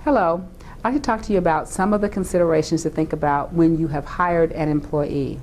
Hello. I'd like to talk to you about some of the considerations to think about when you have hired an employee.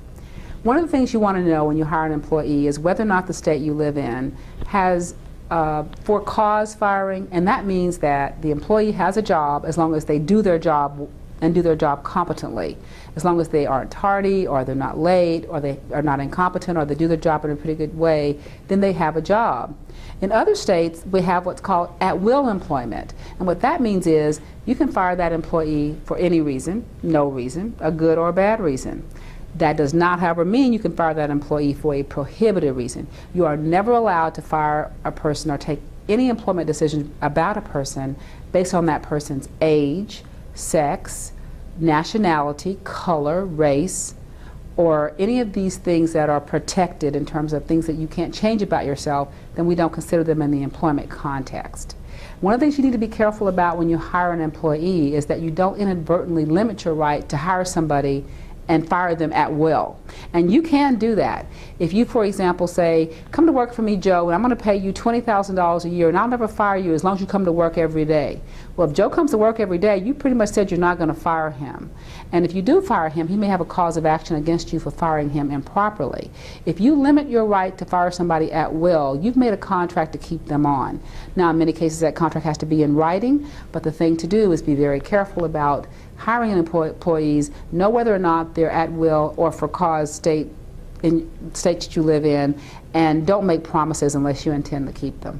One of the things you want to know when you hire an employee is whether or not the state you live in has for cause firing, and that means that the employee has a job as long as they do their job and do their job competently. As long as they aren't tardy, or they're not late, or they are not incompetent, or they do their job in a pretty good way, then they have a job. In other states, we have what's called at-will employment. And what that means is you can fire that employee for any reason, no reason, a good or a bad reason. That does not, however, mean you can fire that employee for a prohibited reason. You are never allowed to fire a person or take any employment decision about a person based on that person's age, sex, nationality, color, race, or any of these things that are protected in terms of things that you can't change about yourself. Then we don't consider them in the employment context. One of the things you need to be careful about when you hire an employee is that you don't inadvertently limit your right to hire somebody and fire them at will. And you can do that. If you, for example, say, come to work for me, Joe, and I'm going to pay you $20,000 a year, and I'll never fire you as long as you come to work every day. Well, if Joe comes to work every day, you pretty much said you're not going to fire him. And if you do fire him, he may have a cause of action against you for firing him improperly. If you limit your right to fire somebody at will, you've made a contract to keep them on. Now, in many cases, that contract has to be in writing, but the thing to do is be very careful about hiring employees, know whether or not they're at will or for cause state that you live in, and don't make promises unless you intend to keep them.